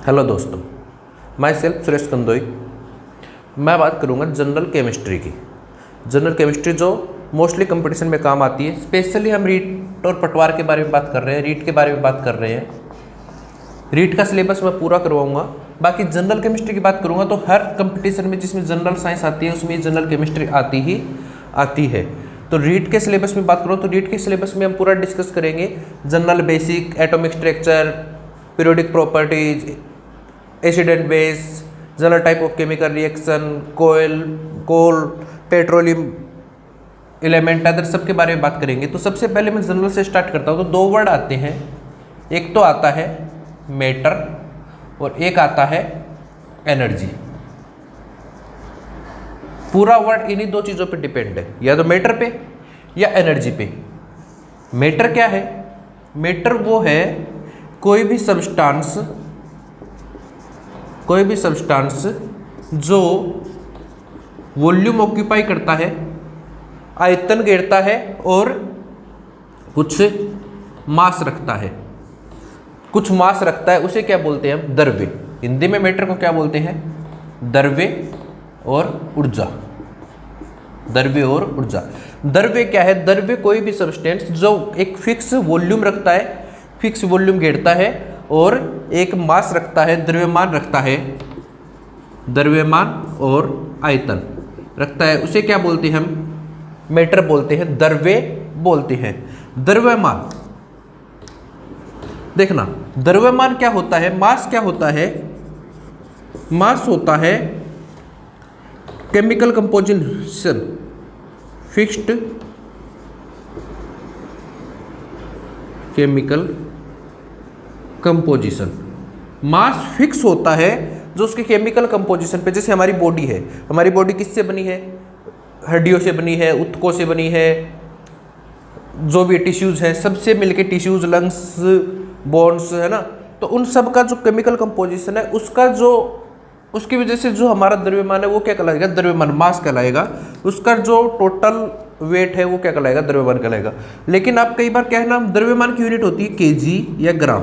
Hello दोस्तों, मैं self Suresh Kandoi. मैं बात करूंगा जनरल केमिस्ट्री की। जनरल केमिस्ट्री जो मोस्टली कंपटीशन में काम आती है। स्पेशली हम रीट और पटवार के बारे में बात कर रहे हैं, रीट के बारे में बात कर रहे हैं। रीट का सिलेबस मैं पूरा करवाऊंगा। बाकी जनरल केमिस्ट्री की बात करूंगा तो हर कंपटीशन में जिसमें जनरल साइंस आती है उसमें जनरल केमिस्ट्री आती है। तो रीट के सिलेबस में बात करूँ तो रीट के सिलेबस में हम पूरा डिस्कस करेंगे। General basic, atomic structure, periodic properties, acid and base, general type of chemical reaction, coal, petroleum element, other सब के बारे में बात करेंगे। तो सबसे पहले मैं जनरल से स्टार्ट करता हूँ। तो दो वर्ड आते हैं, एक तो आता है मैटर और एक आता है एनर्जी। पूरा वर्ड इन्हीं दो चीज़ों पे डिपेंड है, या तो मैटर पे या एनर्जी पे। मैटर क्या है? मैटर वो है कोई भी सब्सटेंस जो वॉल्यूम ऑक्यूपाई करता है, आयतन घेरता है और कुछ मास रखता है। उसे क्या बोलते हैं हम? द्रव्य। हिंदी में मैटर को क्या बोलते हैं? द्रव्य और ऊर्जा। द्रव्य क्या है? द्रव्य कोई भी सब्सटेंस जो एक फिक्स वॉल्यूम रखता है, फिक्स वॉल्यूम घेरता है और एक मास रखता है, द्रव्यमान और आयतन रखता है, उसे क्या बोलते हैं हम? मैटर बोलते हैं, द्रव्य बोलते हैं। द्रव्यमान देखना, द्रव्यमान क्या होता है? मास क्या होता है? मास होता है chemical composition, fixed chemical composition. Mass fix होता है जो उसके केमिकल कंपोजिशन पे। जैसे हमारी बॉडी है, हमारी बॉडी किससे बनी है? हड्डियों से बनी है, ऊतकों से बनी है, जो भी टिश्यूज हैं सबसे मिलके टिश्यूज, लंग्स, बोन्स, है ना। तो उन सब का जो केमिकल कंपोजिशन है उसकी वजह से जो हमारा द्रव्यमान है वो क्या कहलाएगा? द्रव्यमान, मास कहलाएगा। उसका जो टोटल वेट है वो क्या कहलाएगा? द्रव्यमान कहलाएगा। लेकिन आप कई बार क्या है ना, द्रव्यमान की यूनिट होती है केजी या ग्राम,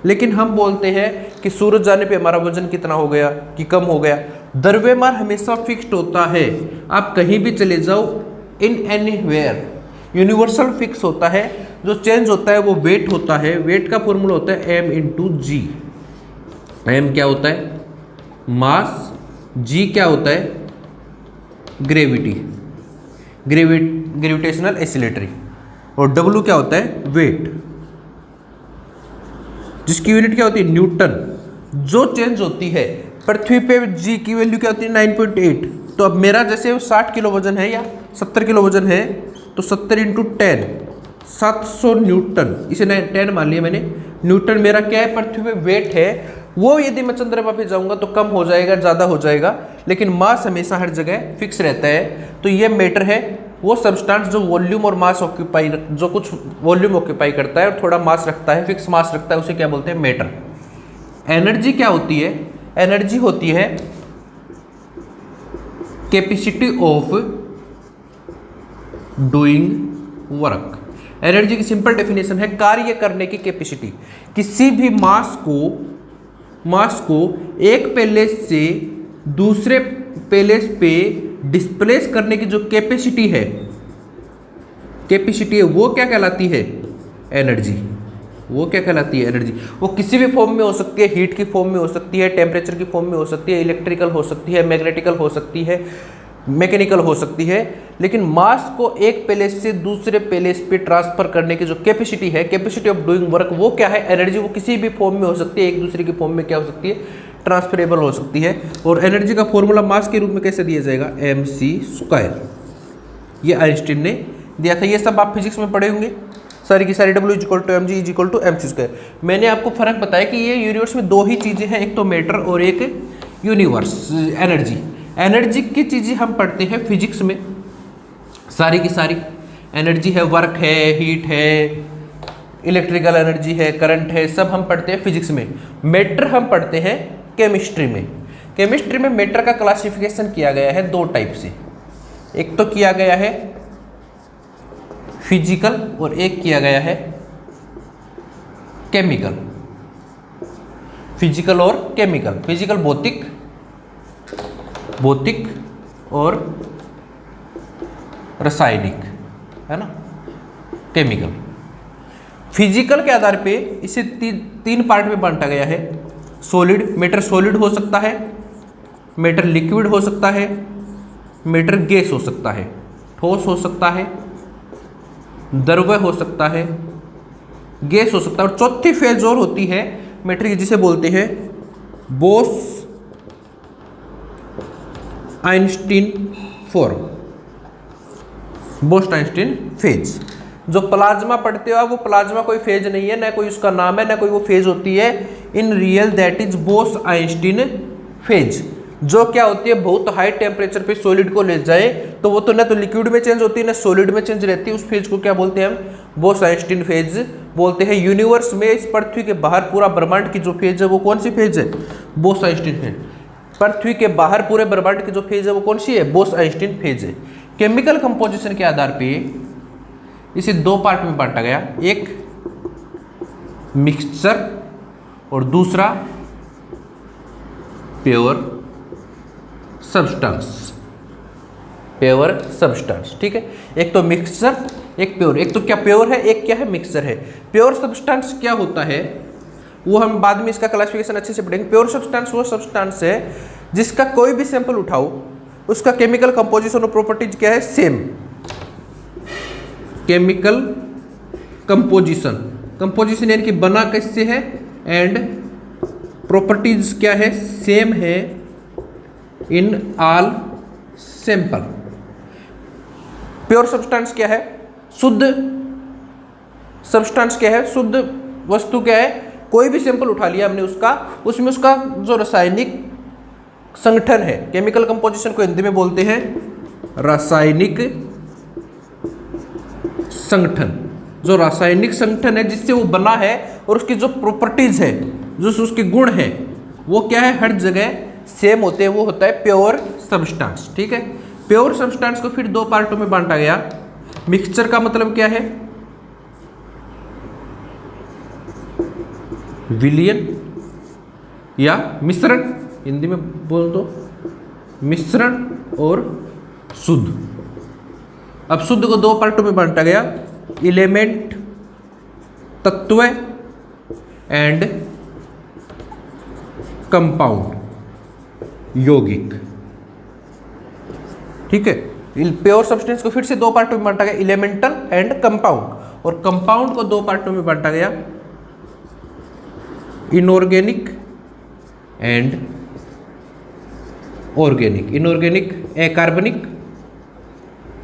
लेकिन हम बोलते हैं कि सूरज जाने पे हमारा वजन कितना हो गया, कि कम हो गया। द्रव्यमान हमेशा फिक्स्ड होता है, आप कहीं भी चले जाओ, इन एनीवेयर, यूनिवर्सल फिक्स होता है। जो चेंज होता है वो वेट होता है। वेट का फॉर्मूला होता है m/g। m क्या होता है? मास। g क्या होता है? ग्रेविटेशनल एक्सीलरेटरी। और w क्या होता है? वेट, जिसकी यूनिट क्या होती है? न्यूटन। जो चेंज होती है पृथ्वी पे, g की वैल्यू क्या होती है? 9.8। तो अब मेरा जैसे 60 किलो वजन है या 70 किलो वजन है, तो 70 × 10, 700 न्यूटन। इसे 10 मान लिया मैंने। न्यूटन मेरा क्या है? पृथ्वी पे वेट है। वो यदि मैं चंद्रमा पे जाऊंगा तो कम हो जाएगा, ज़्यादा हो जाएगा, लेकिन मास हमेशा हर जगह फिक्स रहता है। तो ये मैटर है, वो सब्सटेंस जो वॉल्यूम और मास ऑक्यूपाई, जो कुछ वॉल्यूम ऑक्यूपाई करता है और थोड़ा मास रखता है, फिक्स मास रखता है, उसे क्या बोलते हैं? मैटर। एनर्जी क्या होती है? एनर्जी होती है capacity of doing work. Energy की सिंपल डेफिनेशन है कार्य करने की कैपेसिटी। किसी भी मास को एक पैलेस से दूसरे पैलेस पे डिस्प्लेस करने की जो कैपेसिटी है वो क्या कहलाती है? एनर्जी। वो किसी भी फॉर्म में हो सकती है, हीट की फॉर्म में हो सकती है, टेम्परेचर की फॉर्म में हो सकती है, इलेक्ट्रिकल हो सकती है, मैग्नेटिकल हो सकती है, मैकेनिकल हो सकती है। लेकिन मास को एक पैलेस से दूसरे पैलेस पे ट्रांसफर करने की जो कैपेसिटी है, कैपेसिटी ऑफ डूइंग वर्क, वो क्या है? एनर्जी। वो किसी भी फॉर्म में हो सकती है, एक दूसरे की फॉर्म में क्या हो सकती है? ट्रांसफरेबल हो सकती है। और एनर्जी का फॉर्मूला मास के रूप में कैसे दिया जाएगा? mc²। ये आइंस्टीन ने दिया था। ये सब आप फिजिक्स में पढ़े होंगे, सारी की सारी। W = mg = mc²। मैंने आपको फर्क बताया कि ये यूनिवर्स में दो ही चीज़ें हैं, एक तो मैटर और एक यूनिवर्स, एनर्जी। एनर्जी की चीज़ें हम पढ़ते हैं फिजिक्स में, सारी की सारी। एनर्जी है, वर्क है, हीट है, इलेक्ट्रिकल एनर्जी है, करंट है, सब हम पढ़ते हैं फिजिक्स में। मैटर हम पढ़ते हैं केमिस्ट्री में। केमिस्ट्री में मैटर का क्लासिफिकेशन किया गया है दो टाइप से। एक तो किया गया है फिजिकल और एक किया गया है केमिकल। फिजिकल और केमिकल। फिजिकल भौतिक, भौतिक और रासायनिक, है ना। केमिकल। फिजिकल के आधार पे इसे तीन पार्ट में बांटा गया है। सॉलिड, मैटर सॉलिड हो सकता है, मैटर लिक्विड हो सकता है, मैटर गैस हो सकता है, ठोस हो सकता है, द्रव्य हो सकता है, गैस हो सकता है। और चौथी फेज और होती है मैटर की, जिसे बोलते हैं Bose Einstein form, Bose Einstein phase. जो प्लाज्मा पढ़ते हो आप, वो प्लाज्मा कोई फेज नहीं है, ना कोई उसका नाम है, ना कोई वो फेज होती है। In real that is Bose Einstein phase, जो क्या होती है बहुत हाई टेम्परेचर पे सॉलिड को ले जाए तो वो तो ना तो लिक्विड में चेंज होती है ना सॉलिड में चेंज रहती है। उस फेज को क्या बोलते हैं हम? बोस आइंस्टीन फेज बोलते हैं। यूनिवर्स में, इस पृथ्वी के बाहर पूरा ब्रह्मांड की जो फेज है वो कौन सी फेज है? Bose Einstein phase. पृथ्वी के बाहर पूरे ब्रह्मांड की जो फेज है वो कौन सी है? बोस आइंस्टीन फेज है। केमिकल कंपोजिशन के आधार पे इसे दो पार्ट में बांटा गया, एक मिक्सचर और दूसरा प्योर सब्सटेंस। प्योर सब्सटेंस, ठीक है। एक तो मिक्सचर, एक प्योर। एक तो क्या प्योर है, एक क्या है मिक्सचर है। प्योर सब्सटेंस क्या होता है वो हम बाद में इसका क्लासिफिकेशन अच्छे से पढ़ेंगे। प्योर सब्सटेंस वो सब्सटेंस है जिसका कोई भी सैंपल उठाओ, उसका केमिकल कंपोजिशन और प्रॉपर्टीज क्या है? सेम। केमिकल कंपोजिशन, कंपोजिशन यानी कि बना किससे है, एंड प्रॉपर्टीज क्या है? सेम है in all sample. Pure substance क्या है? शुद्ध सब्सटेंस क्या है? शुद्ध वस्तु क्या है? कोई भी सैंपल उठा लिया हमने उसका, उसमें उसका जो रासायनिक संगठन है, केमिकल कंपोजिशन को हिंदी में बोलते हैं रासायनिक संगठन। जो रासायनिक संगठन है जिससे वो बना है और उसकी जो प्रॉपर्टीज है, जो उसके गुण है, वो क्या है? हर जगह सेम होते हैं, वो होता है प्योर सब्सटेंस, ठीक है। प्योर सब्सटेंस को फिर दो पार्टों में बांटा गया। मिक्सचर का मतलब क्या है? विलयन या मिश्रण, हिंदी में बोल दो मिश्रण, और शुद्ध। अब शुद्ध को दो पार्टों में बांटा गया, एलिमेंट तत्व एंड कंपाउंड यौगिक, ठीक है। प्योर सब्सटेंस को फिर से दो पार्टों में बांटा गया, एलिमेंटल एंड कंपाउंड। और कंपाउंड को दो पार्टों में बांटा गया, इनऑर्गेनिक एंड ऑर्गेनिक। इनऑर्गेनिक अकार्बनिक,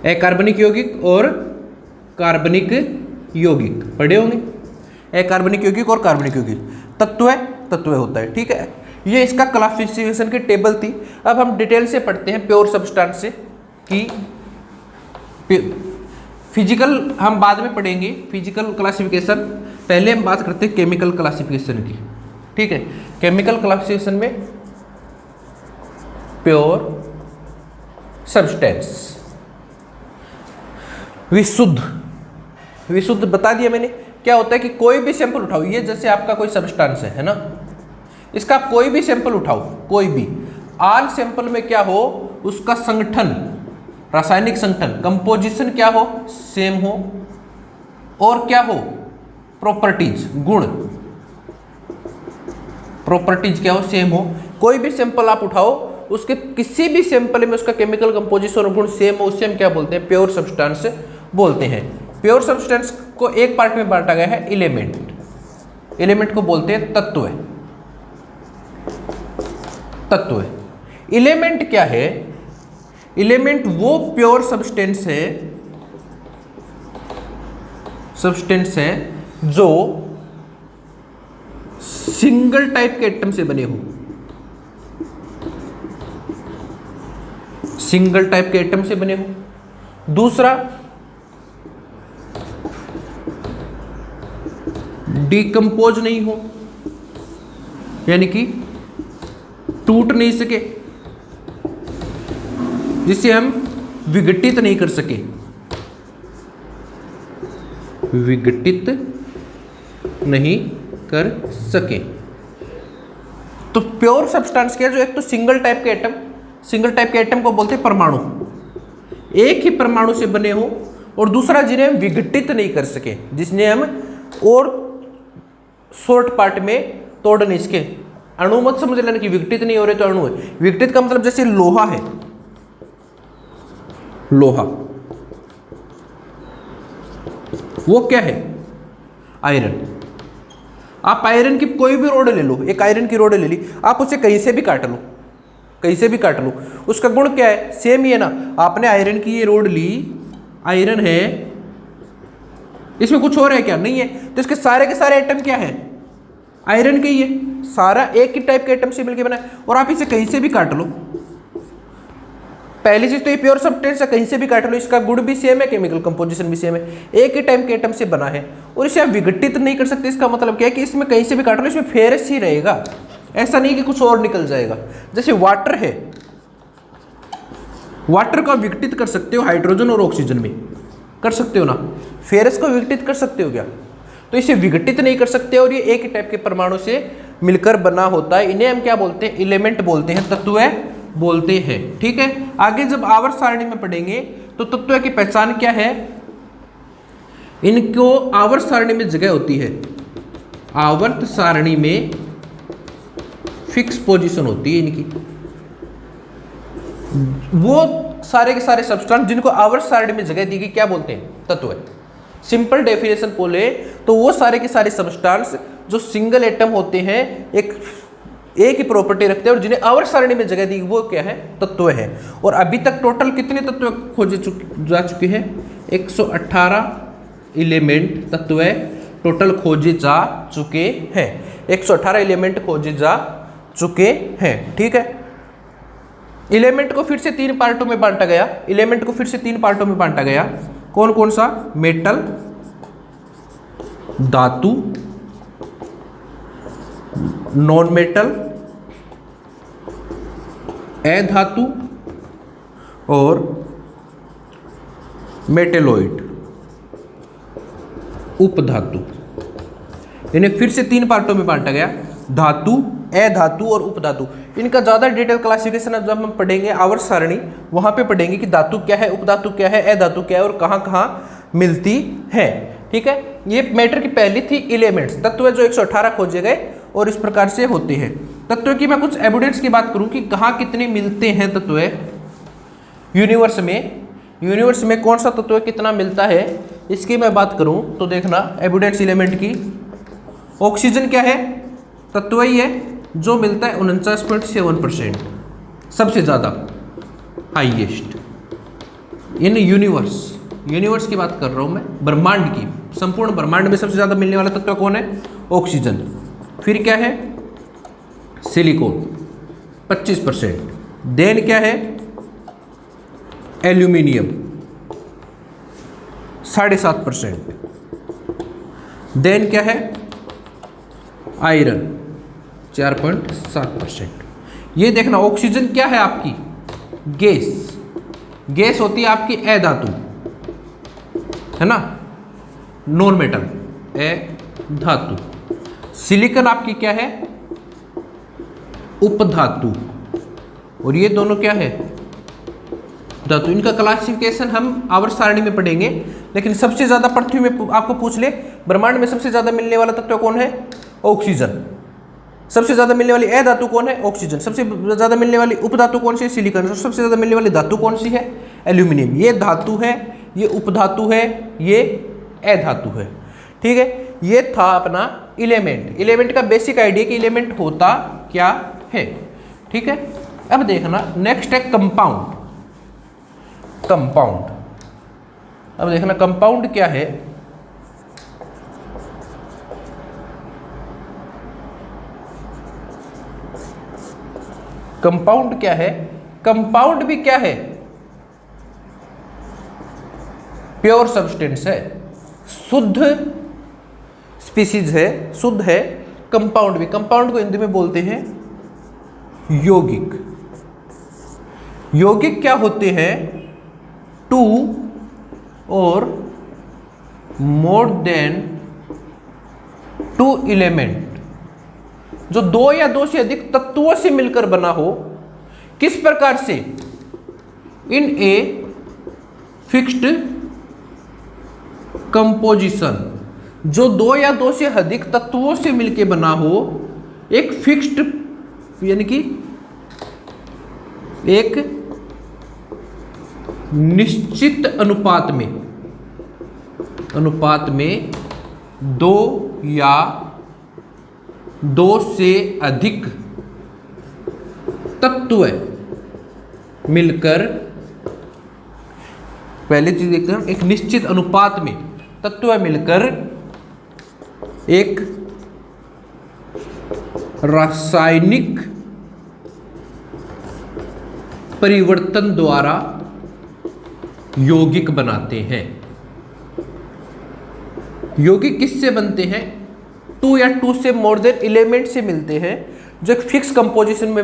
अकार्बनिक यौगिक और कार्बनिक यौगिक पढ़े होंगे। अकार्बनिक यौगिक और कार्बनिक यौगिक। तत्व तत्व होता है, ठीक है। ये इसका क्लासिफिकेशन की टेबल थी। अब हम डिटेल से पढ़ते हैं प्योर सब्सटेंस से कि फिजिकल हम बाद में पढ़ेंगे, फिजिकल क्लासिफिकेशन। पहले हम बात करते हैं केमिकल क्लासिफिकेशन की, ठीक है। केमिकल क्लासिफिकेशन में प्योर सब्सटेंस, विशुद्ध, विशुद्ध बता दिया मैंने। क्या होता है कि कोई भी सैंपल उठाओ, ये जैसे आपका कोई सब्सटेंस है ना, इसका कोई भी सैंपल उठाओ, कोई भी, ऑल सैंपल में क्या हो? उसका संगठन, रासायनिक संगठन, कंपोजिशन क्या हो? सेम हो, और क्या हो? प्रॉपर्टीज, गुण, प्रॉपर्टीज क्या हो? सेम हो। कोई भी सैंपल आप उठाओ, उसके किसी भी सैंपल में उसका केमिकल कंपोजिशन और गुण सेम हो, उससे हम क्या बोलते हैं? प्योर सब्सटेंस बोलते हैं। प्योर सब्सटेंस को एक पार्ट में बांटा गया है, एलिमेंट। एलिमेंट को बोलते हैं तत्व। तत्व, एलिमेंट क्या है? एलिमेंट वो प्योर सब्सटेंस है, सब्सटेंस है जो सिंगल टाइप के एटम से बने हो, सिंगल टाइप के एटम से बने हो। दूसरा, डिकम्पोज नहीं हो, यानी कि टूट नहीं सके, जिसे हम विघटित नहीं कर सके, विघटित नहीं कर सके। तो प्योर सब्सटेंस क्या है? जो एक तो सिंगल टाइप के एटम को बोलते हैं परमाणु, एक ही परमाणु से बने हो, और दूसरा जिन्हें हम विघटित नहीं कर सके, जिसने हम और शॉर्ट पार्ट में तोड़ नहीं सके। अणु मत समझ लेना कि विघटित नहीं हो रहे तो अणु है। विघटित का मतलब जैसे लोहा है, लोहा वो क्या है? आयरन। आप आयरन की कोई भी रोड ले लो, एक आयरन की रोड ले ली, आप उसे कहीं से भी काट लो, कहीं से भी काट लो, उसका गुण क्या है? सेम ही है ना। आपने आयरन की ये रोड ली, आयरन है, इसमें कुछ और है क्या? नहीं है। तो इसके सारे के सारे एटम क्या है? आयरन के ही है। सारा एक ही टाइप के एटम से मिलकर बना है, और आप इसे कहीं से भी काट लो। पहली चीज तो ये प्योर सब्सटेंस है, कहीं से भी काट लो, इसका गुण भी सेम है, केमिकल कंपोजिशन भी सेम है, एक ही टाइप के एटम से बना है, और इसे आप विघटित नहीं कर सकते। इसका मतलब क्या है कि इसमें कहीं से भी काट लो, इसमें फेरस ही रहेगा, ऐसा नहीं कि कुछ और निकल जाएगा। जैसे वाटर है, वाटर को आप विघटित कर सकते हो हाइड्रोजन और ऑक्सीजन में, कर सकते हो ना। फेरस को विघटित कर सकते हो क्या? तो इसे विघटित नहीं कर सकते, और ये एक ही टाइप के परमाणु से मिलकर बना होता है। इन्हें हम क्या बोलते हैं? एलिमेंट बोलते हैं, तत्व बोलते हैं। ठीक है, आगे जब आवर्त सारणी में पढ़ेंगे तो तत्व की पहचान क्या है? इनको आवर्त सारणी में जगह होती है, आवर्त सारणी में फिक्स पोजीशन होती है इनकी। वो सारे के सारे सब्सटेंस जिनको आवर्त सारणी में जगह दी गई क्या बोलते हैं? तत्व। सिंपल डेफिनेशन बोले तो वो सारे के सारे सब्सटेंस जो सिंगल एटम होते हैं, एक ही प्रॉपर्टी रखते हैं, और जिन्हें आवर्त सारणी में जगह दी वो क्या है? तत्व है। और अभी तक टोटल कितने तत्व खोजे जा चुके हैं? 118 एलिमेंट तत्व टोटल खोजे जा चुके हैं। 118 एलिमेंट खोजे जा चुके हैं। ठीक है, एलिमेंट को फिर से तीन पार्टों में बांटा गया, एलिमेंट को फिर से तीन पार्टों में बांटा गया। कौन कौन सा? मेटल, धातु, नॉन मेटल, अधातु और मेटेलॉइड, उपधातु। इन्हें फिर से तीन पार्टों में बांटा गया, धातु, अधातु और उपधातु। इनका ज़्यादा डिटेल क्लासिफिकेशन जब हम पढ़ेंगे आवर्त सारणी, वहाँ पे पढ़ेंगे कि धातु क्या है, उपधातु क्या है, अधातु क्या है और कहाँ कहाँ मिलती है। ठीक है, ये मैटर की पहली थी एलिमेंट्स, तत्व जो 118 खोजे गए और इस प्रकार से होते हैं। तत्व की मैं कुछ एविडेंस की बात करूँ कि कहाँ कितने मिलते हैं तत्व यूनिवर्स में। यूनिवर्स में कौन सा तत्व कितना मिलता है, इसकी मैं बात करूँ तो देखना एविडेंस एलिमेंट की। ऑक्सीजन क्या है? तत्व ही है, जो मिलता है 49.7%, सबसे ज़्यादा, हाईएस्ट इन यूनिवर्स। यूनिवर्स की बात कर रहा हूँ मैं, ब्रह्मांड की। संपूर्ण ब्रह्मांड में सबसे ज़्यादा मिलने वाला तत्व कौन है? ऑक्सीजन। फिर क्या है? सिलिकॉन 25%। देन क्या है? एल्यूमिनियम 7.5%। देन क्या है? आयरन 4.7%। ये देखना, ऑक्सीजन क्या है आपकी? गैस। गैस होती है आपकी अधातु, है ना, नॉन मेटल, अधातु। सिलिकॉन आपकी क्या है? उपधातु। और ये दोनों क्या है? धातु। इनका क्लासिफिकेशन हम आवर्त सारणी में पढ़ेंगे, लेकिन सबसे ज्यादा पृथ्वी में आपको पूछ ले ब्रह्मांड में सबसे ज्यादा मिलने वाला तत्व कौन है? ऑक्सीजन। सबसे ज्यादा मिलने वाली अधातु कौन है? ऑक्सीजन। सबसे ज्यादा मिलने वाली उपधातु कौन सी है? सिलिकॉन। सबसे ज्यादा मिलने वाली धातु कौन सी है? एल्यूमिनियम। ये धातु है, ये उपधातु है, ये अधातु है। ठीक है, ये था अपना एलिमेंट। एलिमेंट का बेसिक आइडिया कि एलिमेंट होता क्या है। ठीक है, अब देखना नेक्स्ट है कंपाउंड। कंपाउंड, अब देखना कंपाउंड क्या है। कंपाउंड क्या है? कंपाउंड भी क्या है? प्योर सब्सटेंस है, शुद्ध स्पीसीज है, शुद्ध है। कंपाउंड भी, कंपाउंड को हिंदी में बोलते हैं यौगिक। यौगिक क्या होते हैं? 2 और मोर देन 2 एलिमेंट जो दो या दो से अधिक तत्वों से मिलकर बना हो। किस प्रकार से? इन ए फिक्स्ड कंपोजिशन, जो दो या दो से अधिक तत्वों से मिलकर बना हो एक फिक्स्ड, यानी कि एक निश्चित अनुपात में दो या दो से अधिक तत्व मिलकर, पहले चीज देखते हैं, एक निश्चित अनुपात में तत्व मिलकर एक रासायनिक परिवर्तन द्वारा यौगिक बनाते हैं। यौगिक किससे बनते हैं? टू या टू से मोर देन एलिमेंट से मिलते हैं, जो एक फिक्स कंपोजिशन में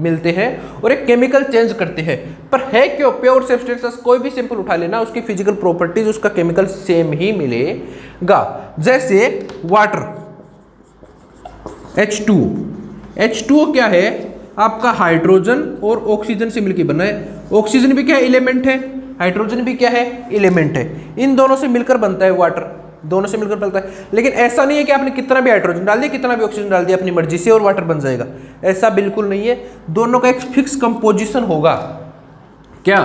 मिलते हैं और एक केमिकल चेंज करते हैं। पर है क्यों? प्योर सब्सटेंसेस, कोई भी सिंपल उठा लेना, उसकी फिजिकल प्रॉपर्टीज, उसका केमिकल सेम ही मिलेगा। जैसे वाटर H2O क्या है? आपका हाइड्रोजन और ऑक्सीजन से मिलकर बना है। ऑक्सीजन भी क्या है? एलिमेंट है। हाइड्रोजन भी क्या है? एलिमेंट है। इन दोनों से मिलकर बनता है वाटर, दोनों से मिलकर बनता है। लेकिन ऐसा नहीं है कि आपने कितना भी हाइड्रोजन डाल दिया, कितना भी ऑक्सीजन डाल दिया अपनी मर्जी से और वाटर बन जाएगा, ऐसा बिल्कुल नहीं है। दोनों का एक फिक्स कंपोजिशन होगा। क्या?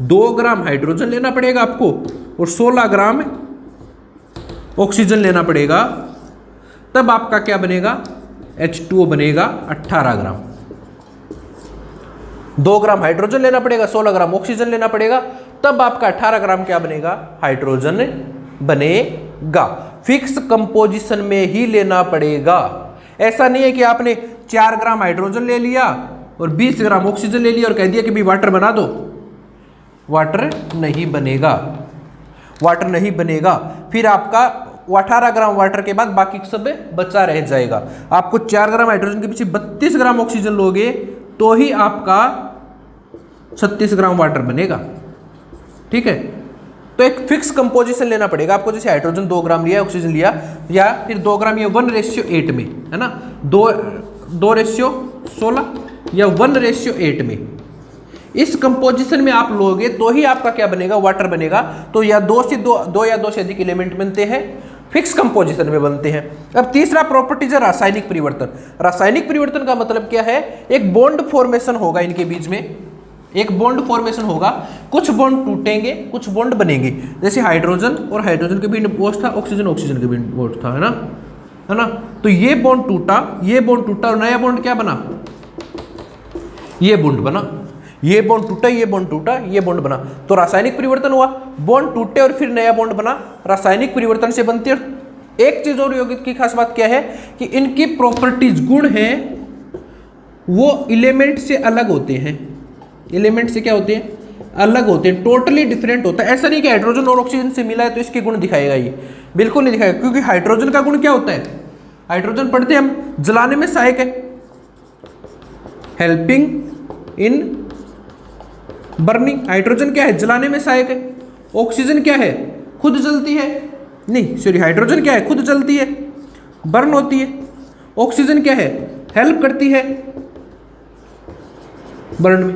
2 ग्राम हाइड्रोजन लेना पड़ेगा आपको और 16 ग्राम ऑक्सीजन लेना पड़ेगा, तब आपका क्या बनेगा? H2O बनेगा 18 ग्राम। 2 ग्राम हाइड्रोजन लेना पड़ेगा, 16 ग्राम ऑक्सीजन लेना पड़ेगा, तब आपका 18 ग्राम क्या बनेगा? हाइड्रोजन बनेगा। फिक्स कंपोजिशन में ही लेना पड़ेगा। ऐसा नहीं है कि आपने 4 ग्राम हाइड्रोजन ले लिया और 20 ग्राम ऑक्सीजन ले लिया और कह दिया कि भाई वाटर बना दो। वाटर नहीं बनेगा, वाटर नहीं बनेगा। फिर आपका 18 ग्राम वाटर के बाद बाकी सब बचा रह जाएगा। आपको 4 ग्राम हाइड्रोजन के पीछे 32 ग्राम ऑक्सीजन लोगे तो ही आपका 36 ग्राम वाटर बनेगा। ठीक है, तो एक फिक्स कंपोजिशन लेना पड़ेगा आपको। जैसे हाइड्रोजन 2 ग्राम लिया, ऑक्सीजन लिया, या फिर 2 ग्राम या 1:8 में, है ना, 2:16 या 1:8 में इस कंपोजिशन में आप लोगे तो ही आपका क्या बनेगा? वाटर बनेगा। तो या दो या दो से अधिक एलिमेंट बनते हैं, फिक्स कंपोजिशन में बनते हैं। अब तीसरा प्रॉपर्टीज है रासायनिक परिवर्तन। रासायनिक परिवर्तन का मतलब क्या है? एक बॉन्ड फॉर्मेशन होगा, इनके बीच में एक बॉन्ड फॉर्मेशन होगा। कुछ बॉन्ड टूटेंगे, कुछ बॉन्ड बनेंगे। जैसे हाइड्रोजन और हाइड्रोजन के बीच बॉन्ड था, ऑक्सीजन ऑक्सीजन के बीच बॉन्ड था, है ना। तो ये बॉन्ड टूटा, ये बॉन्ड टूटा और नया बॉन्ड क्या बना? ये बॉन्ड बना। ये बॉन्ड टूटा, ये बॉन्ड टूटा, ये बॉन्ड बना, तो रासायनिक परिवर्तन हुआ। बॉन्ड टूटे और फिर नया बॉन्ड बना, रासायनिक परिवर्तन से बनती है। एक चीज और यौगिक की खास बात क्या है कि इनकी प्रॉपर्टीज, गुण हैं, वो एलिमेंट से अलग होते हैं। एलिमेंट से क्या होते हैं? अलग होते हैं, टोटली डिफरेंट होता है। ऐसा नहीं कि हाइड्रोजन और ऑक्सीजन से मिला है तो इसके गुण दिखाएगा, ये बिल्कुल नहीं दिखाएगा। क्योंकि हाइड्रोजन का गुण क्या होता है? हाइड्रोजन पढ़ते हम, जलाने में सहायक है, हेल्पिंग इन बर्निंग। हाइड्रोजन क्या है? जलाने में सहायक है। ऑक्सीजन क्या है? खुद जलती है, नहीं सॉरी, हाइड्रोजन क्या है? खुद जलती है, बर्न होती है। ऑक्सीजन क्या है? हेल्प करती है बर्न में।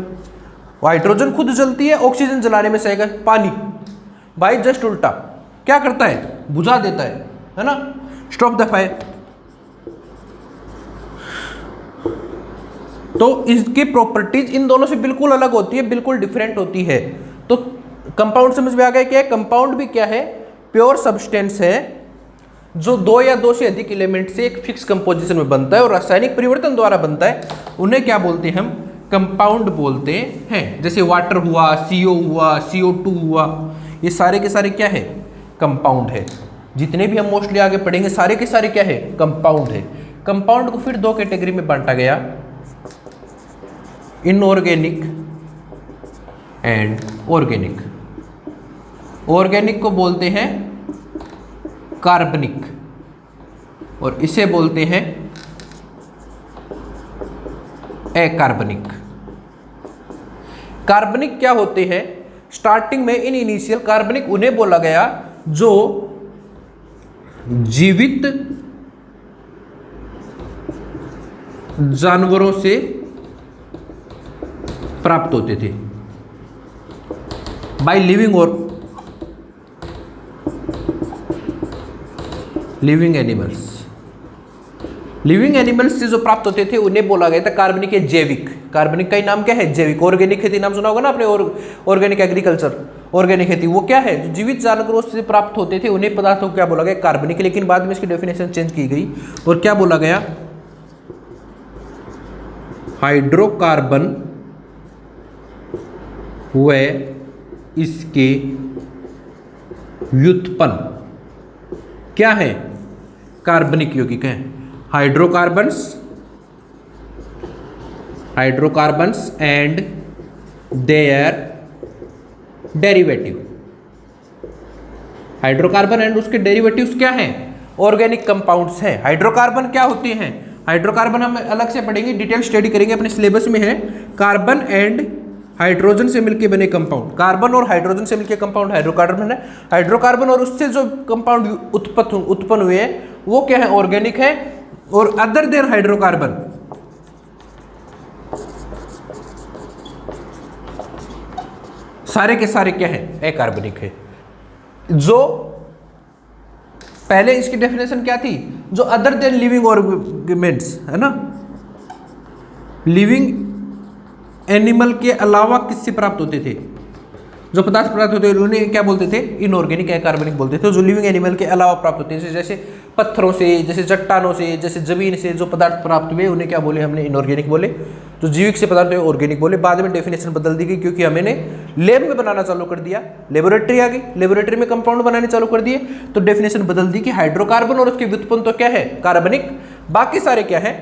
हाइड्रोजन खुद जलती है, ऑक्सीजन जलाने में सहायक है। पानी भाई जस्ट उल्टा, क्या करता है? बुझा देता है ना, स्टॉप द फायर। तो इसकी प्रॉपर्टीज इन दोनों से बिल्कुल अलग होती है, बिल्कुल डिफरेंट होती है। तो कंपाउंड समझ में आ गया क्या है? कंपाउंड भी क्या है? प्योर सब्सटेंस है जो 2 या 2 से अधिक एलिमेंट से एक फिक्स कंपोजिशन में बनता है और रासायनिक परिवर्तन द्वारा बनता है। उन्हें क्या बोलते हैं? हम कंपाउंड बोलते हैं। जैसे वाटर हुआ, CO हुआ, CO2 हुआ, ये सारे के सारे क्या है? कंपाउंड है। जितने भी हम मोस्टली आगे पढ़ेंगे सारे के सारे क्या है? कंपाउंड है। कंपाउंड को फिर 2 कैटेगरी में बांटा गया, इनऑर्गेनिक एंड ऑर्गेनिक। ऑर्गेनिक को बोलते हैं कार्बनिक और इसे बोलते हैं अकार्बनिक। कार्बनिक क्या होते हैं? स्टार्टिंग में इन इनिशियल कार्बनिक उन्हें बोला गया जो जीवित जानवरों से प्राप्त होते थे। बाय लिविंग और लिविंग एनिमल्स। लिविंग एनिमल्स से जो प्राप्त होते थे उन्हें बोला गया था कार्बनिक या जैविक। कार्बनिक का ही नाम क्या है? जैविक। ऑर्गेनिक खेती नाम सुना होगा ना आपने, ऑर्गेनिक एग्रीकल्चर, ऑर्गेनिक खेती, वो क्या है? जो जीवित जानवरों से प्राप्त होते थे उन्हें पदार्थों को क्या बोला गया? कार्बनिक। लेकिन बाद में इसकी डेफिनेशन चेंज की गई और क्या बोला गया? हाइड्रोकार्बन व इसके व्युत्पन्न क्या है? कार्बनिक यौगिक हैं। Hydrocarbons and their derivative. Hydrocarbon and उसके डेरिवेटिव्स क्या हैं? ऑर्गेनिक कंपाउंड्स हैं। हाइड्रोकार्बन क्या होते हैं? हाइड्रोकार्बन हम अलग से पढ़ेंगे, डिटेल स्टडी करेंगे, अपने सिलेबस में है। कार्बन एंड हाइड्रोजन से मिलकर बने कंपाउंड। कार्बन और हाइड्रोजन से मिलकर कंपाउंड हाइड्रोकार्बन है। हाइड्रोकार्बन और उससे जो कंपाउंड उत्पन्न हुए हैं वो क्या है? ऑर्गेनिक है। और अदर देन हाइड्रोकार्बन सारे के सारे क्या है? अकार्बनिक है। जो पहले इसकी डेफिनेशन क्या थी? जो अदर देन लिविंग ऑर्गेमेंट्स है ना, लिविंग एनिमल के अलावा किससे प्राप्त होते थे? जो पदार्थ प्राप्त होते थे उन्हें क्या बोलते थे? इनऑर्गेनिक अकार्बनिक बोलते थे। जो लिविंग एनिमल के अलावा प्राप्त होते थे, जैसे पत्थरों से, जैसे चट्टानों से, जैसे जमीन से जो पदार्थ प्राप्त हुए उन्हें क्या बोले हमने? इनऑर्गेनिक बोले। जो जीविक से पदार्थ हुए ऑर्गेनिक बोले। बाद में डेफिनेशन बदल दी गई क्योंकि हमने लैब में बनाना चालू कर दिया, लेबोरेटरी आ गई, लेबोरेटरी में कंपाउंड बनाने चालू कर दिए तो डेफिनेशन बदल दी कि हाइड्रोकार्बन और उसके व्युत्पन्न तो क्या है? कार्बनिक, बाकी सारे क्या है?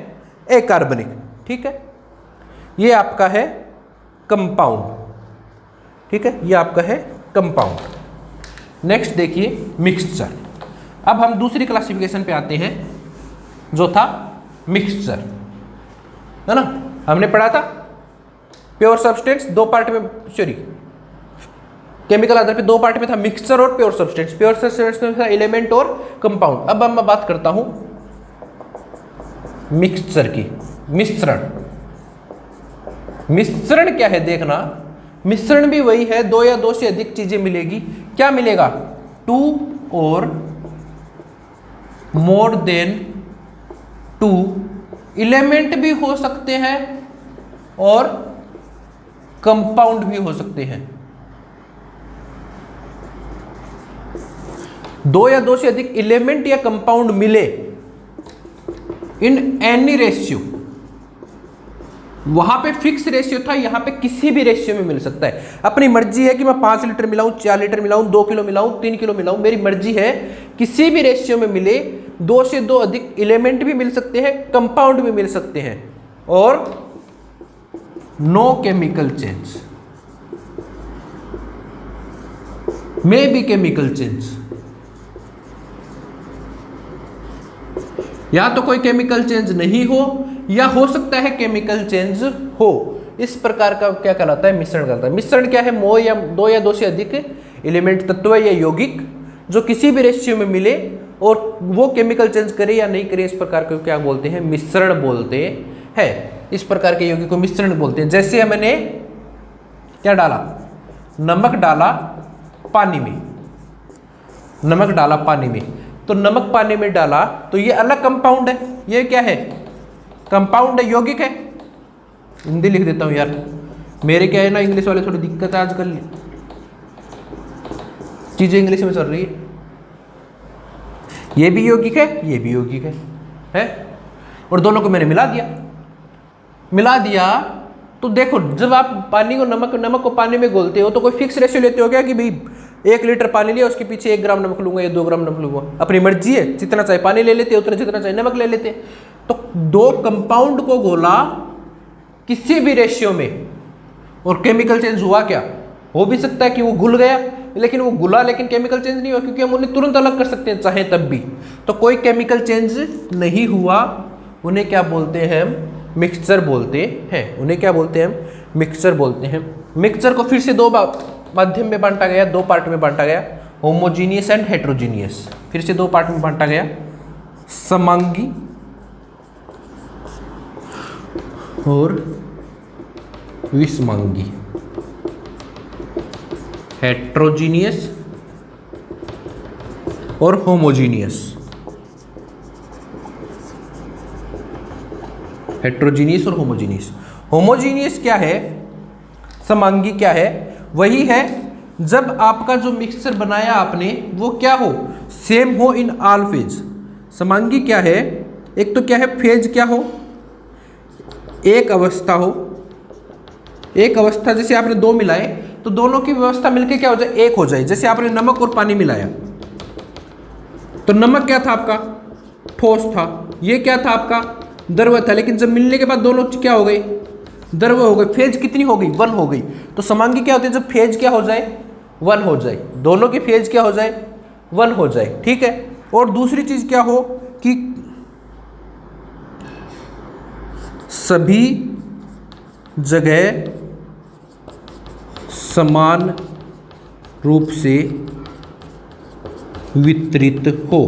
अकार्बनिक। ठीक है, ये आपका है कंपाउंड। ठीक है, ये आपका है कंपाउंड। नेक्स्ट देखिए मिक्सचर। अब हम दूसरी क्लासिफिकेशन पे आते हैं जो था मिक्सचर, है ना। हमने पढ़ा था प्योर सब्सटेंस, दो पार्ट में, सॉरी केमिकल आधार पे दो पार्ट में था, मिक्सचर और प्योर सब्सटेंस। प्योर सब्सटेंस में था एलिमेंट और कंपाउंड। अब मैं बात करता हूं मिक्सचर की। मिश्रण, मिश्रण क्या है? देखना, मिश्रण भी वही है, दो या दो से अधिक चीजें मिलेगी। क्या मिलेगा? टू और मोर देन टू एलिमेंट भी हो सकते हैं और कंपाउंड भी हो सकते हैं। दो या दो से अधिक एलिमेंट या कंपाउंड मिले इन एनी रेशियो। वहां पे फिक्स रेशियो था, यहां पे किसी भी रेशियो में मिल सकता है। अपनी मर्जी है कि मैं 5 लीटर मिलाऊं, 4 लीटर मिलाऊं, 2 किलो मिलाऊं, 3 किलो मिलाऊं, मेरी मर्जी है। किसी भी रेशियो में मिले, दो से दो अधिक एलिमेंट भी मिल सकते हैं, कंपाउंड भी मिल सकते हैं, और no chemical change, may be chemical change. या तो कोई केमिकल चेंज नहीं हो या हो सकता है केमिकल चेंज हो। इस प्रकार का क्या कहलाता है? मिश्रण कहलाता है। मिश्रण क्या है? दो या दो से अधिक एलिमेंट, तत्व या यौगिक जो किसी भी रेशियो में मिले और वो केमिकल चेंज करे या नहीं करे, इस प्रकार को क्या बोलते हैं? मिश्रण बोलते हैं। इस प्रकार के यौगिक को मिश्रण बोलते हैं। जैसे हमने क्या डाला? नमक डाला पानी में, नमक डाला पानी में, तो नमक पानी में डाला तो ये अलग कंपाउंड है। ये क्या है? कंपाउंड है, यौगिक है। हिंदी लिख देता हूं यार, मेरे क्या है ना, इंग्लिश वाले थोड़ी दिक्कत है आजकल, चीजें इंग्लिश में चल रही है। ये भी यौगिक है, ये भी यौगिक है? और दोनों को मैंने मिला दिया तो देखो, जब आप पानी को नमक को पानी में घोलते हो तो कोई फिक्स रेशियो लेते हो क्या कि भाई 1 लीटर पानी लिया उसके पीछे 1 ग्राम नमक लूंगा या 2 ग्राम नमक लूंगा? अपनी मर्जी है, जितना चाहे पानी ले लेते, उतना जितना चाहे नमक ले लेते। तो दो कंपाउंड को घोला किसी भी रेशियो में और केमिकल चेंज हुआ क्या? हो भी सकता है कि वो घुल गया, लेकिन वो घुला लेकिन केमिकल चेंज नहीं हुआ, क्योंकि हम उन्हें तुरंत अलग कर सकते हैं चाहे तब भी। तो कोई केमिकल चेंज नहीं हुआ, उन्हें क्या बोलते हैं? मिक्सचर बोलते हैं। उन्हें क्या बोलते हैं? मिक्सचर बोलते हैं। मिक्सचर को फिर से दो माध्यम में बांटा गया, दो पार्ट में बांटा गया, होमोजीनियस एंड हेट्रोजीनियस। फिर से दो पार्ट में बांटा गया, समांगी और विषमांगी। हेट्रोजीनियस और होमोजीनियस। हेट्रोजीनियस और होमोजीनियस। होमोजीनियस क्या है, समांगी क्या है, वही है जब आपका जो मिक्सचर बनाया आपने वो क्या हो, सेम हो इन ऑल फेज। समांगी क्या है, एक तो क्या है फेज क्या हो, एक अवस्था हो। एक अवस्था जैसे आपने दो मिलाए तो दोनों की व्यवस्था मिलके क्या हो जाए, एक हो जाए। जैसे आपने नमक और पानी मिलाया तो नमक क्या था आपका, ठोस था, ये क्या था आपका, द्रव था। लेकिन जब मिलने के बाद दोनों क्या हो गए, द्रव हो गए। फेज कितनी हो गई, 1 हो गई। तो समांगी क्या होती है, जब फेज क्या हो जाए, 1 हो जाए, दोनों की फेज क्या हो जाए, 1 हो जाए। ठीक है। और दूसरी चीज क्या हो कि सभी जगह समान रूप से वितरित हो।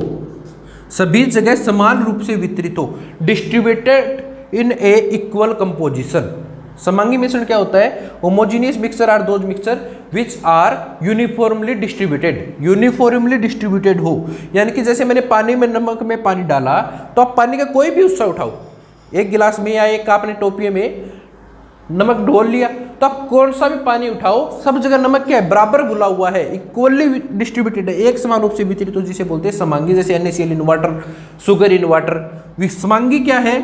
सभी जगह समान रूप से वितरित हो, distributed in a equal composition. समांगी मिश्रण क्या होता है, homogeneous mixture are those mixture which are uniformly distributed. Uniformly distributed हो, यानी कि जैसे मैंने पानी में नमक में पानी डाला तो आप पानी का कोई भी हिस्सा उठाओ, एक गिलास में या एक आपने टोपिए में नमक ढोल लिया, तो आप कौन सा भी पानी उठाओ, सब जगह नमक क्या है, बराबर घुला हुआ है, इक्वली डिस्ट्रीब्यूटेड है, एक समान रूप से वितरित हो, जिसे बोलते हैं समांगी। जैसे NaCl in water, sugar in water. विषमांगी क्या है,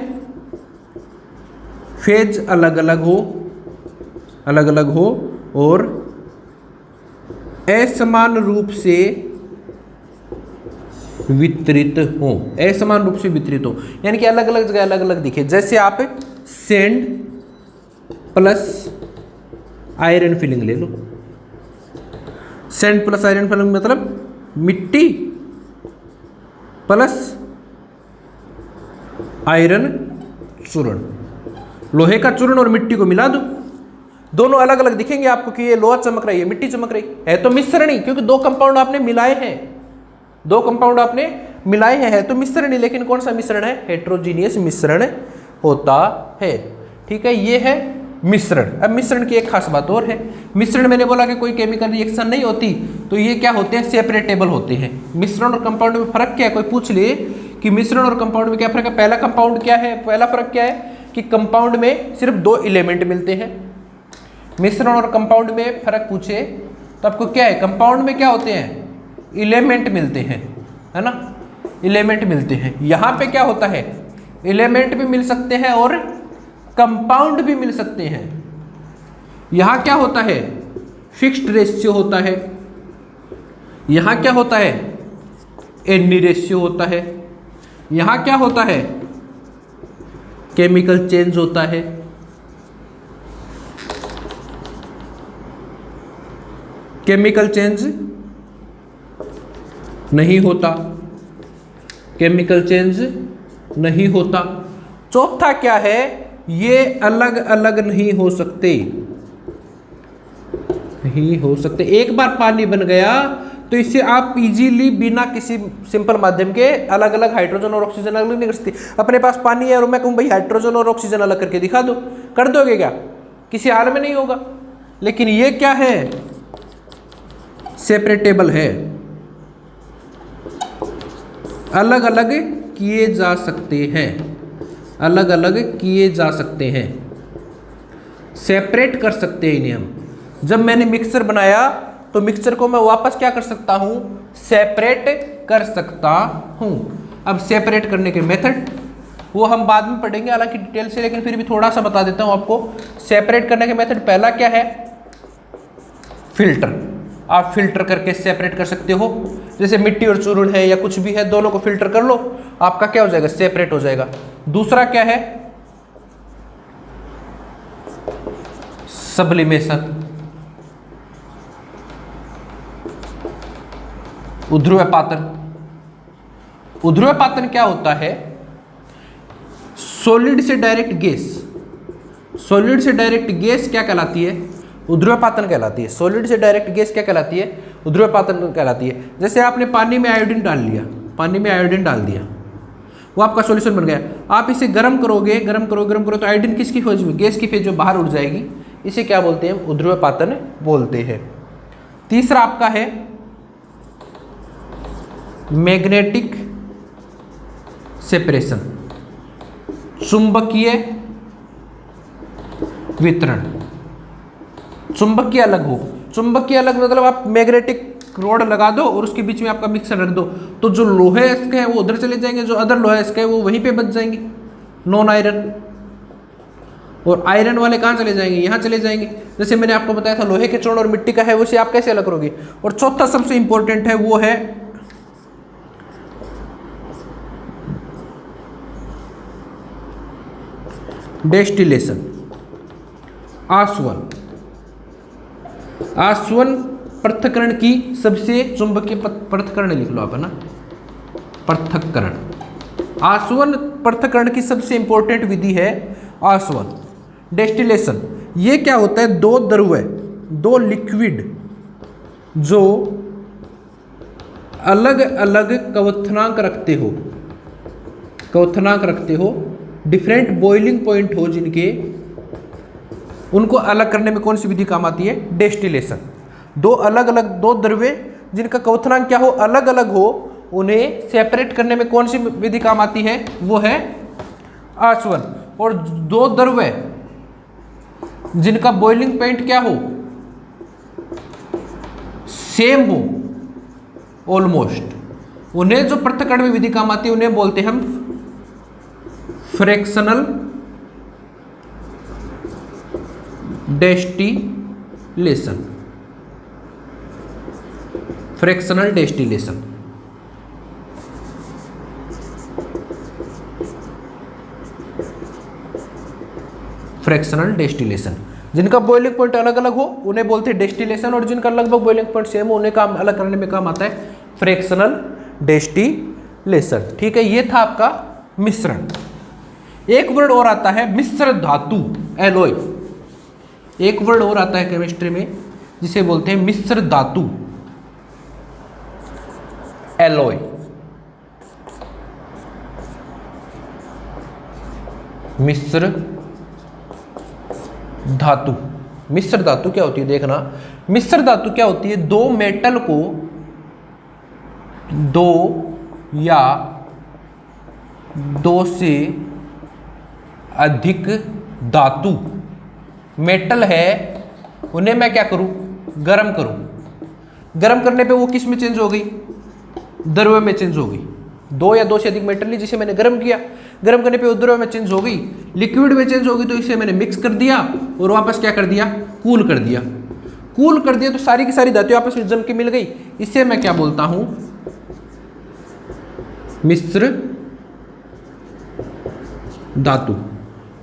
फेज अलग अलग हो, अलग अलग हो और असमान रूप से वितरित हो, असमान रूप से वितरित हो, यानी कि अलग अलग जगह अलग अलग दिखे। जैसे आप सैंड प्लस आयरन फिलिंग ले लो, सैंड प्लस आयरन फिलिंग मतलब मिट्टी प्लस आयरन चूर्ण, लोहे का चूर्ण और मिट्टी को मिला दो, दोनों अलग अलग दिखेंगे आपको कि ये लोहा चमक रही है, मिट्टी चमक रही है तो मिश्रण ही, क्योंकि दो कंपाउंड आपने मिलाए हैं, दो कंपाउंड आपने मिलाए हैं, है तो मिश्रण ही। लेकिन कौन सा मिश्रण है, हेट्रोजीनियस मिश्रण होता है। ठीक है, ये है मिश्रण। अब मिश्रण की एक खास बात और है, मिश्रण मैंने बोला कि कोई केमिकल रिएक्शन नहीं होती, तो ये क्या होते हैं, सेपरेटेबल होते हैं। मिश्रण और कंपाउंड में फर्क क्या है, कोई पूछ ले कि मिश्रण और कंपाउंड में क्या फर्क है। पहला कंपाउंड क्या है, पहला फर्क क्या है कि कंपाउंड में सिर्फ 2 एलिमेंट मिलते हैं। मिश्रण और कंपाउंड में फर्क पूछे तो आपको क्या है, कंपाउंड में क्या होते हैं, एलिमेंट मिलते हैं, है ना, एलिमेंट मिलते हैं। यहाँ पे क्या होता है, एलिमेंट भी मिल सकते हैं और कंपाउंड भी मिल सकते हैं। यहाँ क्या होता है, फिक्स्ड रेशियो होता है, यहाँ क्या होता है, एनी रेशियो होता है, यहाँ क्या होता है, केमिकल चेंज होता है। केमिकल चेंज नहीं होता, केमिकल चेंज नहीं होता। चौथा क्या है, ये अलग अलग नहीं हो सकते, नहीं हो सकते। एक बार पानी बन गया तो इसे आप इजीली बिना किसी सिंपल माध्यम के अलग अलग हाइड्रोजन और ऑक्सीजन अलग नहीं कर सकते। अपने पास पानी है और मैं कहूँ भाई हाइड्रोजन और ऑक्सीजन अलग करके दिखा दो, कर दोगे क्या, किसी हाल में नहीं होगा। लेकिन ये क्या है, सेपरेटेबल है, अलग अलग किए जा सकते हैं, अलग अलग किए जा सकते हैं, सेपरेट कर सकते हैं इन्हें हम। जब मैंने मिक्सचर बनाया तो मिक्सचर को मैं वापस क्या कर सकता हूं, सेपरेट कर सकता हूं। अब सेपरेट करने के मेथड वो हम बाद में पढ़ेंगे हालांकि डिटेल से, लेकिन फिर भी थोड़ा सा बता देता हूं आपको। सेपरेट करने के मेथड पहला क्या है, फिल्टर। आप फिल्टर करके सेपरेट कर सकते हो, जैसे मिट्टी और चूर्ण है या कुछ भी है, दोनों को फिल्टर कर लो, आपका क्या हो जाएगा, सेपरेट हो जाएगा। दूसरा क्या है, सब्लिमेशन, ऊर्ध्वपातन। ऊर्ध्वपातन क्या होता है, सॉलिड से डायरेक्ट गैस, सॉलिड से डायरेक्ट गैस क्या कहलाती है, ऊर्ध्वपातन कहलाती है। सॉलिड से डायरेक्ट गैस क्या कहलाती है, ऊर्ध्वपातन कहलाती है। जैसे आपने पानी में आयोडीन डाल लिया, पानी में आयोडीन डाल दिया, वो आपका सॉल्यूशन बन गया। आप इसे गर्म करोगे, गर्म करो तो आयोडीन किसकी फेज में, गैस की फेज में बाहर उड़ जाएगी। इसे क्या बोलते हैं, उध्रुवपातन बोलते हैं। तीसरा आपका है मैग्नेटिक सेपरेशन, चुंबकीय वितरण। चुंबकीय अलग हो, चुंबकीय अलग मतलब आप मैग्नेटिक रोड लगा दो और उसके बीच में आपका मिक्सर रख दो, तो जो लोहे इसके हैं वो उधर चले जाएंगे, जो अदर लोहे इसके हैं वो वहीं पे बच जाएंगे, नॉन आयरन। और आयरन वाले कहाँ चले जाएंगे, यहाँ चले जाएंगे। जैसे मैंने आपको बताया था लोहे के चूर्ण और मिट्टी का है, उसे आप कैसे अलग करोगे। और चौथा सबसे इंपॉर्टेंट है, वो है डेस्टिलेशन, आसवन। आसवन पृथक्करण की सबसे, चुंबकीय पृथक्करण लिख लो आप, है ना, पृथक्करण। आसवन पृथक्करण की सबसे इंपॉर्टेंट विधि है आसवन। डेस्टिलेशन, ये क्या होता है, दो द्रव्य, दो लिक्विड जो अलग अलग क्वथनांक रखते हो, क्वथनांक रखते हो, डिफरेंट बॉइलिंग पॉइंट हो जिनके, उनको अलग करने में कौन सी विधि काम आती है, डेस्टिलेशन। दो अलग अलग, दो द्रव्य जिनका क्वथनांक क्या हो, अलग अलग हो, उन्हें सेपरेट करने में कौन सी विधि काम आती है, वो है आसवन। और दो द्रव्य जिनका बॉइलिंग पॉइंट क्या हो, सेम हो ऑलमोस्ट, उन्हें जो पृथक्करण में विधि काम आती है, उन्हें बोलते हैं हम fractional distillation. Fractional distillation. Fractional distillation, जिनका बॉइलिंग पॉइंट अलग अलग हो उन्हें बोलते हैं डेस्टिलेशन, और जिनका लगभग बॉइलिंग पॉइंट सेम हो उन्हें काम अलग करने में काम आता है फ्रैक्शनल डेस्टिलेशन। ठीक है, ये था आपका मिश्रण। एक वर्ड और आता है मिश्र धातु, एलॉय। एक वर्ड और आता है केमिस्ट्री में जिसे बोलते हैं मिश्र धातु, एलॉय। मिश्र धातु, मिश्र धातु क्या होती है, देखना। मिश्र धातु क्या होती है, दो मेटल को, दो या दो से अधिक धातु मेटल है, उन्हें मैं क्या करूं, गर्म करूं। गर्म करने पे वो किस में चेंज हो गई, द्रव्य में चेंज हो गई। दो या दो से अधिक मेटल ली जिसे मैंने गर्म किया, गर्म करने पे वो द्रव्य में चेंज हो गई, लिक्विड में चेंज हो गई, तो इसे मैंने मिक्स कर दिया और वापस क्या कर दिया, कूल कर दिया। कूल कर दिया तो सारी की सारी धातुएं आपस में जम के मिल गई। इसे मैं क्या बोलता हूं, मिश्र धातु।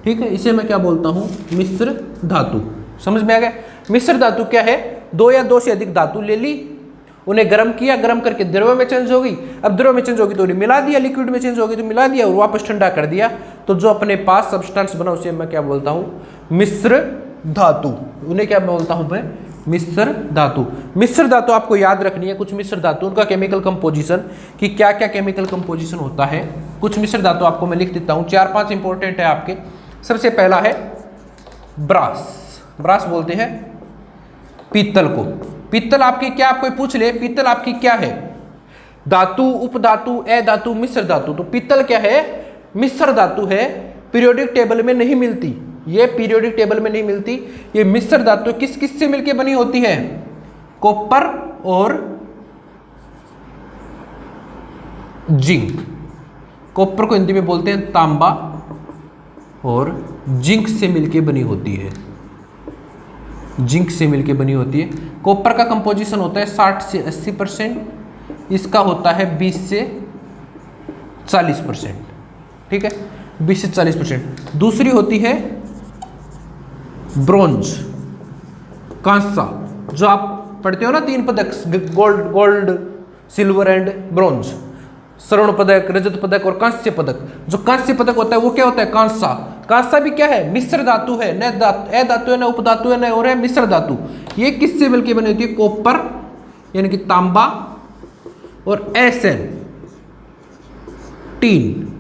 ठीक है, इसे मैं क्या बोलता हूं, मिश्र धातु। समझ में आ गया। मिश्र धातु क्या है, दो या दो से अधिक धातु ले ली, उन्हें गर्म किया, गर्म करके द्रव्य में चेंज हो गई। अब द्रव्य में चेंज होगी तो उन्हें मिला दिया, लिक्विड में चेंज होगी तो मिला दिया और वापस ठंडा कर दिया, तो जो अपने पास सब्सटेंस बना उसे मैं क्या बोलता हूं, मिश्र धातु। उन्हें क्या बोलता हूं मैं, मिश्र धातु। मिश्र धातु आपको याद रखनी है, कुछ मिश्र धातु उनका केमिकल कंपोजिशन, कि क्या क्या केमिकल कंपोजिशन होता है। कुछ मिश्र धातु आपको मैं लिख देता हूं, 4-5 इंपॉर्टेंट है आपके। सबसे पहला है ब्रास। ब्रास बोलते हैं पीतल को। पीतल आपकी क्या, आप कोई पूछ ले पीतल आपकी क्या है, धातु, उपधातु, अधातु, मिश्र धातु। तो पीतल क्या है, मिश्र धातु है, पीरियोडिक टेबल में नहीं मिलती, ये पीरियोडिक टेबल में नहीं मिलती। ये मिश्र धातु किस किस से मिलकर बनी होती है, कॉपर और जिंक। कॉपर को हिंदी में बोलते हैं तांबा और जिंक से मिलकर बनी होती है, जिंक से मिलकर बनी होती है। कॉपर का कंपोजिशन होता है 60 से 80%, इसका होता है 20 से 40%। ठीक है, 20 से 40%। दूसरी होती है ब्रोंज, कांसा, जो आप पढ़ते हो ना 3 पदक, गोल्ड, सिल्वर एंड ब्रोंज, स्वर्ण पदक, रजत पदक और कांस्य पदक। जो कांस्य पदक होता है वो क्या होता है, कांसा। कांसा भी क्या है, मिश्र धातु है, न धातु है, न उपधातु है, न और है मिश्र धातु। ये किससे मिलकर बनी होती है, कॉपर यानी कि तांबा और एसएन टीन,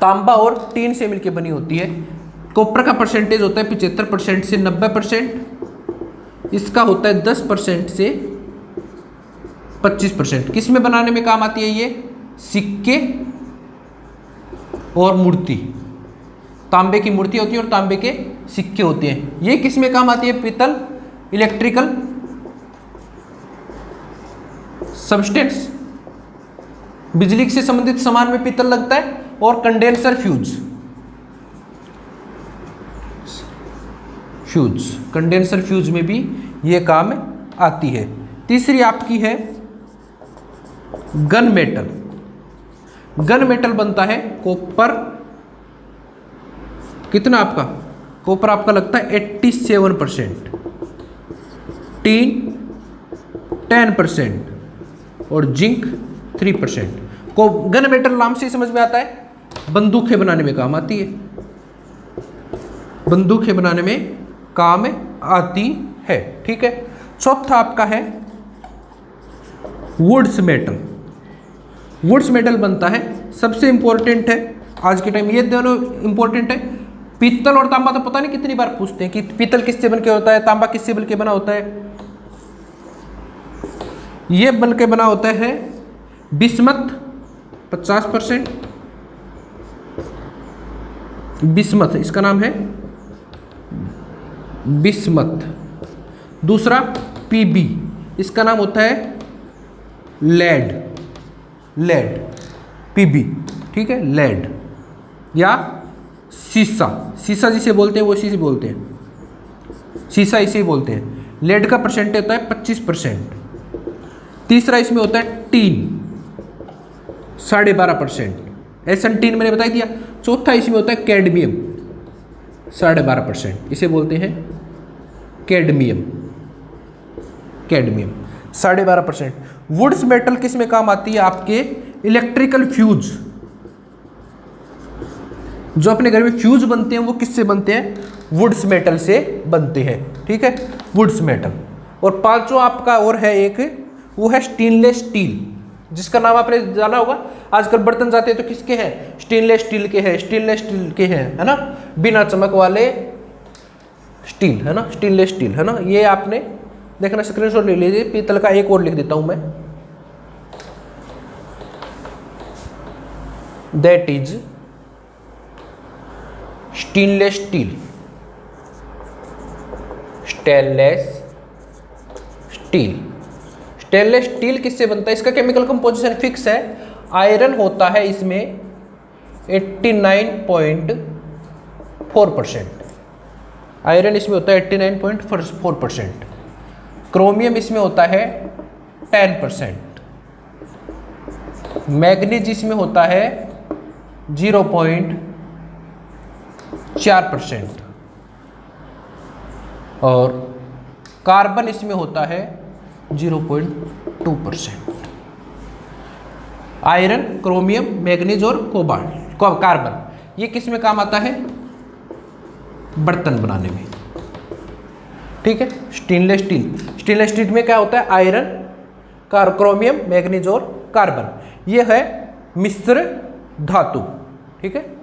तांबा और टीन से मिलकर बनी होती है। कॉपर का परसेंटेज होता है 75% से 90%, इसका होता है 10% से 25%। किस में बनाने में काम आती है ये? सिक्के और मूर्ति, तांबे की मूर्ति होती है और तांबे के सिक्के होते हैं। ये किस में काम आती है? पीतल, इलेक्ट्रिकल सब्सटेंस, बिजली से संबंधित सामान में पीतल लगता है, और कंडेंसर फ्यूज, कंडेंसर फ्यूज में भी ये काम आती है। तीसरी आपकी है गन मेटल। गन मेटल बनता है कॉपर, कितना आपका? कॉपर आपका लगता है 87%, टीन 10% और जिंक 3%। को गन मेटल नाम से समझ में आता है बंदूकें बनाने में काम आती है, बंदूकें बनाने में काम आती है। ठीक है। चौथा आपका है वुड्स मेटल। वुड्स मेटल बनता है, सबसे इंपॉर्टेंट है आज के टाइम, ये दोनों इंपॉर्टेंट है। पीतल और तांबा तो पता नहीं कितनी बार पूछते हैं कि पीतल किससे बनके होता है, तांबा किससे बनके बना होता है। ये बनके बना होता है बिस्मथ 50%, बिस्मथ इसका नाम है बिस्मथ। दूसरा पीबी, इसका नाम होता है लेड, लेड पीबी। ठीक है, लेड या सीसा, सीसा जिसे बोलते हैं वो इसी से बोलते हैं, सीसा इसे बोलते हैं। लेड का परसेंटेज होता है 25%। तीसरा इसमें होता है टीन 12.5%, एसन टीन मैंने बता दिया। चौथा इसमें होता है कैडमियम 12.5%, इसे बोलते हैं कैडमियम, कैडमियम 12.5%। वुड्स मेटल किस में काम आती है? आपके इलेक्ट्रिकल फ्यूज, जो अपने घर में फ्यूज बनते हैं वो किससे बनते हैं? वुड्स मेटल से बनते हैं। ठीक है, वुड्स मेटल। और पांचों आपका और है एक, वो है स्टेनलेस स्टील, जिसका नाम आपने जाना होगा। आजकल बर्तन जाते हैं तो किसके हैं? स्टेनलेस स्टील के हैं, स्टेनलेस स्टील के हैं, है ना, बिना चमक वाले स्टील, है ना, स्टेनलेस स्टील, है ना। ये आपने देखना, स्क्रीनशॉट ले लीजिए। पीतल का एक और लिख देता हूं मैं, that is stainless steel, stainless steel. Stainless steel किससे बनता है? इसका केमिकल कंपोजिशन फिक्स है। आयरन होता है इसमें 89.4%, आयरन इसमें होता है 89.4%। क्रोमियम इसमें होता है 10%, मैग्नीज इसमें होता है 0.4%, और कार्बन इसमें होता है 0.2%। आयरन, क्रोमियम, मैग्नीज और कोबाल्ट, कार्बन, ये किस में काम आता है? बर्तन बनाने में। ठीक है, स्टेनलेस स्टील। स्टेनलेस स्टील में क्या होता है? आयरन, क्रोमियम, मैग्नीज और कार्बन, ये है मिश्र धातु। ठीक है,